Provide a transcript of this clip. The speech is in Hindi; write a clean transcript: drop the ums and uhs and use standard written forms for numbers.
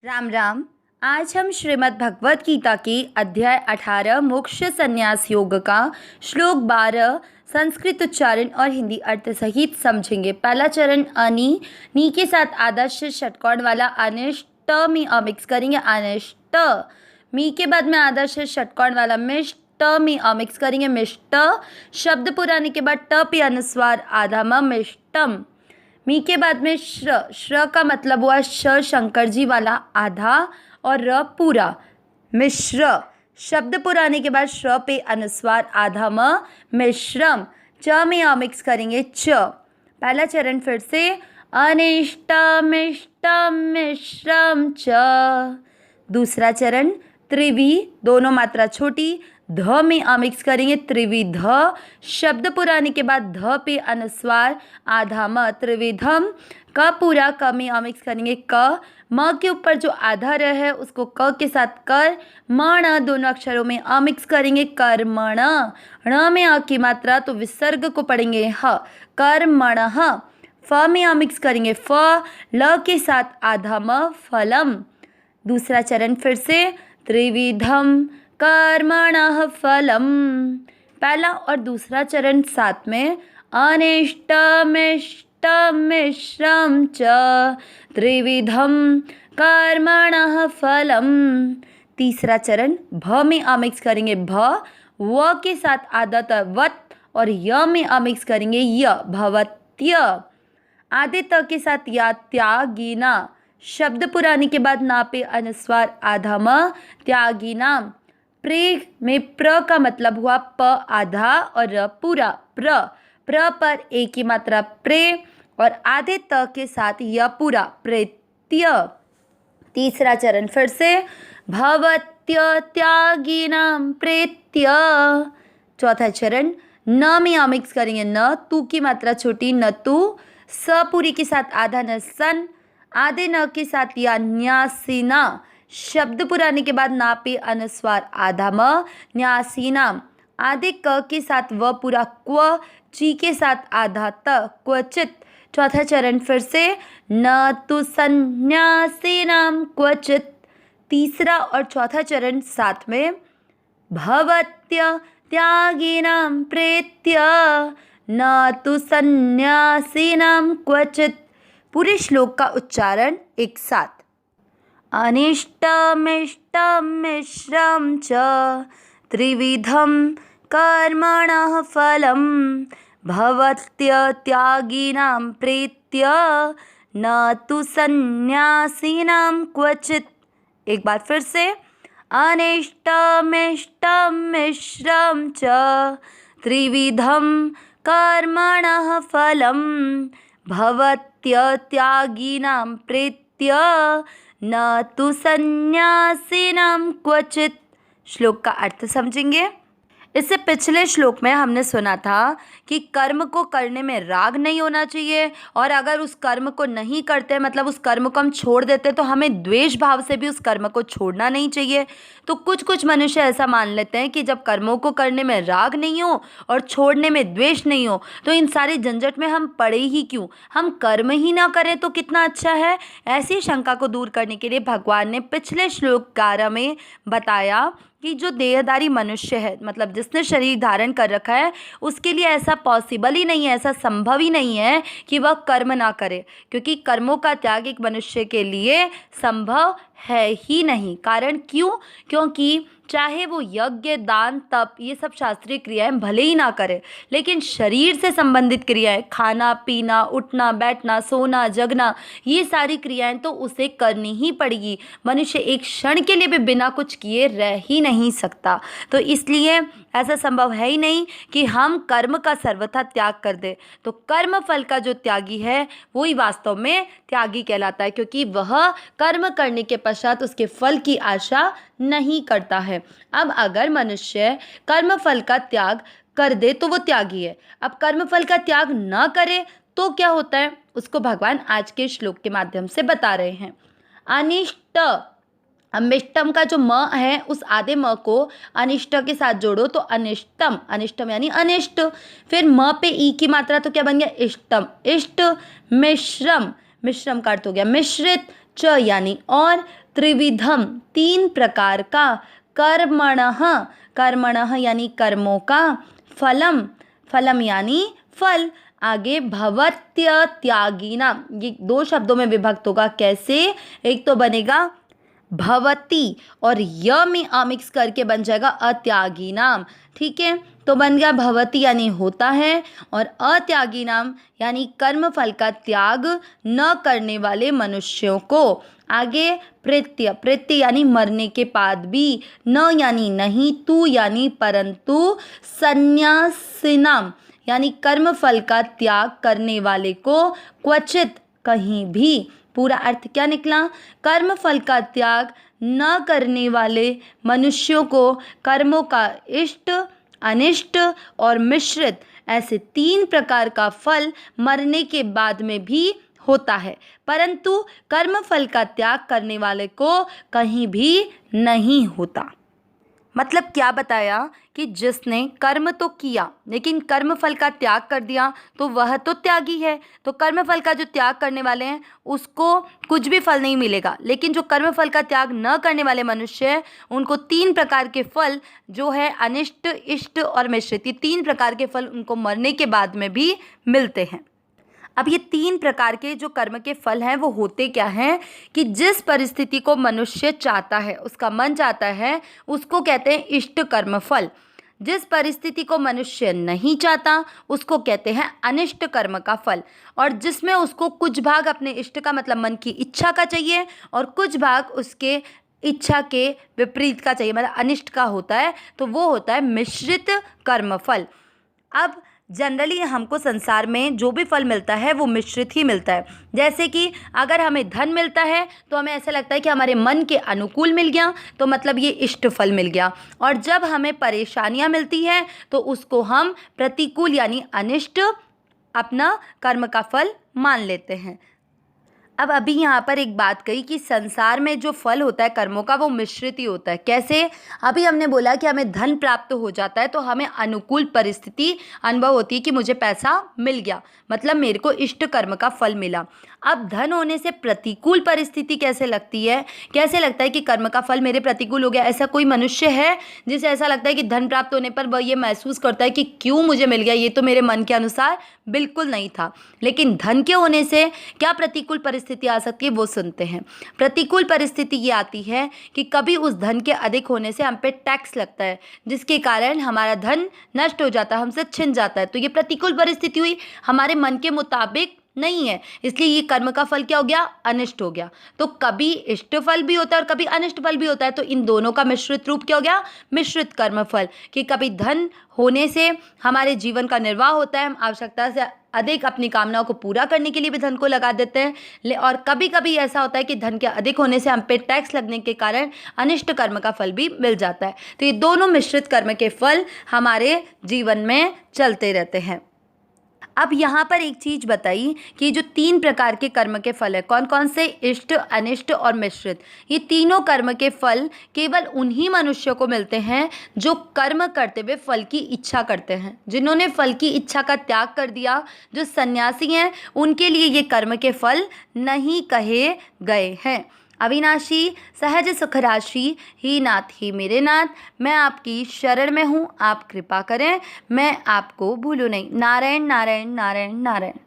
राम राम। आज हम श्रीमद् भगवत गीता की अध्याय 18 मोक्ष संन्यास योग का श्लोक 12 संस्कृत उच्चारण और हिंदी अर्थ सहित समझेंगे। पहला चरण अनि, नी के साथ आदर्श षटकोण वाला अनिष्ट में अमिक्स करेंगे। अनिष्ट मी के बाद में आदर्श षटकोण वाला मिष्ट में अमिक्स करेंगे। मिष्ट शब्द पुराने के बाद ट पे अनुस्वार आधा म मिष्टम। मी के बाद में श्र का मतलब हुआ श शंकर जी वाला आधा और र पूरा। मिश्र शब्द पुराने के बाद श्र पे अनुस्वार आधा म मिश्रम। च में अमिक्स करेंगे च। पहला चरण फिर से अनिष्टमिष्टम मिश्रम च। दूसरा चरण त्रिवि, दोनों मात्रा छोटी, ध में अमिक्स करेंगे त्रिविध। शब्द पुराने के बाद ध पे अनुस्वार आधा म त्रिविधम। क पूरा क में अमिक्स करेंगे क। म के ऊपर जो आधा र है उसको क के साथ कर, म ण दोनों अक्षरों में अमिक्स करेंगे कर्मण। ण में अ की मात्रा तो विसर्ग को पढ़ेंगे ह, कर्मण। फ में अमिक्स करेंगे फ, ल के साथ आधा म फलम। दूसरा चरण फिर से त्रिविधम कर्मणः फलम। पहला और दूसरा चरण साथ में अनिष्टमिष्टम मिश्रम च त्रिविधम कर्मणः फलम। तीसरा चरण भ में अमिक्स करेंगे भ, व के साथ आधा त वत और य में अमिक्स करेंगे य भवत्य। आधे त के साथ या त्यागिना। शब्द पुराने के बाद ना पे अनुस्वार आधा म त्यागिना। प्रे में प्र का मतलब हुआ प आधा और र पूरा प्र। प्र पर ए की मात्रा प्रे और आधे त के साथ य पूरा प्रेत्य। तीसरा चरण फिर से भवत्य त्यागिनाम प्रेत्य। चौथा चरण न में अमिक्स करेंगे न, तू की मात्रा छोटी न तू। स पूरी के साथ आधा न सन, आधे न के साथ या न्यासीना। शब्द पुराने के बाद ना पे अनुस्वार आधा म न्यासीनाम। आधे क के साथ व पूरा क्व, ची के साथ आधा त क्वचित। चौथा चरण फिर से न तु सन्यासीनाम क्वचित। तीसरा और चौथा चरण साथ में भवत्य त्यागिनाम प्रेत्य न तु सन्यासीनाम क्वचित। पूरे श्लोक का उच्चारण एक साथ। अनिष्टमिष्टम मिश्रम च त्रिविधम कर्मणः फलम भवत्य त्यागिनाम प्रेत्य न तु सन्यासीनाम क्वचित। एक बार फिर से अनिष्टमिष्टम मिश्रम च त्रिविधम कर्मणः फलम भवत्य त्यागिनाम प्रेत्य न तु सन्यासीनाम क्वचित। श्लोक का अर्थ समझेंगे। इससे पिछले श्लोक में हमने सुना था कि कर्म को करने में राग नहीं होना चाहिए और अगर उस कर्म को नहीं करते मतलब उस कर्म को हम छोड़ देते तो हमें द्वेष भाव से भी उस कर्म को छोड़ना नहीं चाहिए। तो कुछ मनुष्य ऐसा मान लेते हैं कि जब कर्मों को करने में राग नहीं हो और छोड़ने में द्वेष नहीं हो तो इन सारे झंझट में हम पड़े ही क्यों, हम कर्म ही ना करें तो कितना अच्छा है। ऐसी शंका को दूर करने के लिए भगवान ने पिछले श्लोक 11 में बताया कि जो देहधारी मनुष्य है मतलब जिसने शरीर धारण कर रखा है उसके लिए ऐसा पॉसिबल ही नहीं है, ऐसा संभव ही नहीं है कि वह कर्म ना करे, क्योंकि कर्मों का त्याग एक मनुष्य के लिए संभव है ही नहीं। कारण क्यों? क्योंकि चाहे वो यज्ञ दान तप ये सब शास्त्रीय क्रियाएं भले ही ना करे, लेकिन शरीर से संबंधित क्रियाएं खाना पीना उठना बैठना सोना जगना ये सारी क्रियाएं तो उसे करनी ही पड़ेगी। मनुष्य एक क्षण के लिए भी बिना कुछ किए रह ही नहीं सकता। तो इसलिए ऐसा संभव है ही नहीं कि हम कर्म का सर्वथा त्याग कर दे। तो कर्म फल का जो त्यागी है वो ही वास्तव में त्यागी कहलाता है, क्योंकि वह कर्म करने के पश्चात उसके फल की आशा नहीं करता है। अब अगर मनुष्य कर्म फल का त्याग कर दे तो वो त्यागी है। अब कर्म फल का त्याग न करे तो क्या होता है उसको भगवान आज के श्लोक के माध्यम से बता रहे हैं। अनिष्ट अमिष्टम का जो म है उस आधे म को अनिष्ट के साथ जोड़ो तो अनिष्टम, अनिष्टम यानी अनिष्ट। फिर म पे ई की मात्रा तो क्या बन गया इष्टम, इष्ट। मिश्रम, मिश्रम का अर्थ हो गया मिश्रित। च यानी और, त्रिविधम, तीन प्रकार का, कर्मणः, कर्मणः यानी कर्मों का, फलम, फलम यानी फल, आगे भवत्य त्यागिना, ये दो शब्दों में विभक्त होगा। कैसे? एक तो बनेगा भवती और य में अ मिक्स करके बन जाएगा अत्यागी नाम। ठीक है, तो बन गया भवती यानी होता है, और अत्यागी नाम यानी कर्म फल का त्याग न करने वाले मनुष्यों को। आगे प्रत्य, प्रत्य यानी मरने के बाद भी, न यानी नहीं, तू यानी परंतु, संन्यासिनाम यानी कर्म फल का त्याग करने वाले को, क्वचित कहीं भी। पूरा अर्थ क्या निकला? कर्म फल का त्याग न करने वाले मनुष्यों को कर्मों का इष्ट, अनिष्ट और मिश्रित, ऐसे तीन प्रकार का फल मरने के बाद में भी होता है, परंतु कर्म फल का त्याग करने वाले को कहीं भी नहीं होता। मतलब क्या बताया कि जिसने कर्म तो किया लेकिन कर्म फल का त्याग कर दिया तो वह तो त्यागी है। तो कर्म फल का जो त्याग करने वाले हैं उसको कुछ भी फल नहीं मिलेगा, लेकिन जो कर्म फल का त्याग न करने वाले मनुष्य हैं उनको तीन प्रकार के फल जो है अनिष्ट, इष्ट और मिश्रित, ये तीन प्रकार के फल उनको मरने के बाद में भी मिलते हैं। अब ये तीन प्रकार के जो कर्म के फल हैं वो होते क्या हैं कि जिस परिस्थिति को मनुष्य चाहता है, उसका मन चाहता है, उसको कहते हैं इष्ट कर्म फल। जिस परिस्थिति को मनुष्य नहीं चाहता उसको कहते हैं अनिष्ट कर्म का फल। और जिसमें उसको कुछ भाग अपने इष्ट का मतलब मन की इच्छा का चाहिए और कुछ भाग उसके इच्छा के विपरीत का चाहिए, मतलब अनिष्ट का होता है, तो वो होता है मिश्रित कर्म फल। अब जनरली हमको संसार में जो भी फल मिलता है वो मिश्रित ही मिलता है। जैसे कि अगर हमें धन मिलता है तो हमें ऐसा लगता है कि हमारे मन के अनुकूल मिल गया, तो मतलब ये इष्ट फल मिल गया। और जब हमें परेशानियां मिलती हैं तो उसको हम प्रतिकूल यानी अनिष्ट अपना कर्म का फल मान लेते हैं। अब अभी यहाँ पर एक बात कही कि संसार में जो फल होता है कर्मों का वो मिश्रित ही होता है। कैसे? अभी हमने बोला कि हमें धन प्राप्त हो जाता है तो हमें अनुकूल परिस्थिति अनुभव होती है कि मुझे पैसा मिल गया, मतलब मेरे को इष्ट कर्म का फल मिला। अब धन होने से प्रतिकूल परिस्थिति कैसे लगती है? कैसे लगता है कि कर्म का फल मेरे प्रतिकूल हो गया? ऐसा कोई मनुष्य है जिसे ऐसा लगता है कि धन प्राप्त होने पर वह ये महसूस करता है कि क्यों मुझे मिल गया, ये तो मेरे मन के अनुसार बिल्कुल नहीं था। लेकिन धन के होने से क्या प्रतिकूल परिस्थिति आ सकती है वो सुनते हैं। प्रतिकूल परिस्थिति ये आती है कि कभी उस धन के अधिक होने से हम पे टैक्स लगता है, जिसके कारण हमारा धन नष्ट हो जाता है, हमसे छिन जाता है। तो ये प्रतिकूल परिस्थिति हुई, हमारे मन के मुताबिक नहीं है, इसलिए ये कर्म का फल क्या हो गया? अनिष्ट हो गया। तो कभी इष्ट फल भी होता है और कभी अनिष्ट फल भी होता है, तो इन दोनों का मिश्रित रूप क्या हो गया? मिश्रित कर्म फल। कि कभी धन होने से हमारे जीवन का निर्वाह होता है, हम आवश्यकता से अधिक अपनी कामनाओं को पूरा करने के लिए भी धन को लगा देते हैं, और कभी कभी ऐसा होता है कि धन के अधिक होने से हम पे टैक्स लगने के कारण अनिष्ट कर्म का फल भी मिल जाता है। तो ये दोनों मिश्रित कर्म के फल हमारे जीवन में चलते रहते हैं। अब यहाँ पर एक चीज़ बताई कि जो तीन प्रकार के कर्म के फल है, कौन कौन से? इष्ट, अनिष्ट और मिश्रित। ये तीनों कर्म के फल केवल उन्हीं मनुष्यों को मिलते हैं जो कर्म करते हुए फल की इच्छा करते हैं। जिन्होंने फल की इच्छा का त्याग कर दिया, जो सन्यासी हैं, उनके लिए ये कर्म के फल नहीं कहे गए हैं। अविनाशी सहज सुख राशि ही नाथ ही मेरे नाथ, मैं आपकी शरण में हूँ, आप कृपा करें, मैं आपको भूलूँ नहीं। नारायण नारायण नारायण नारायण।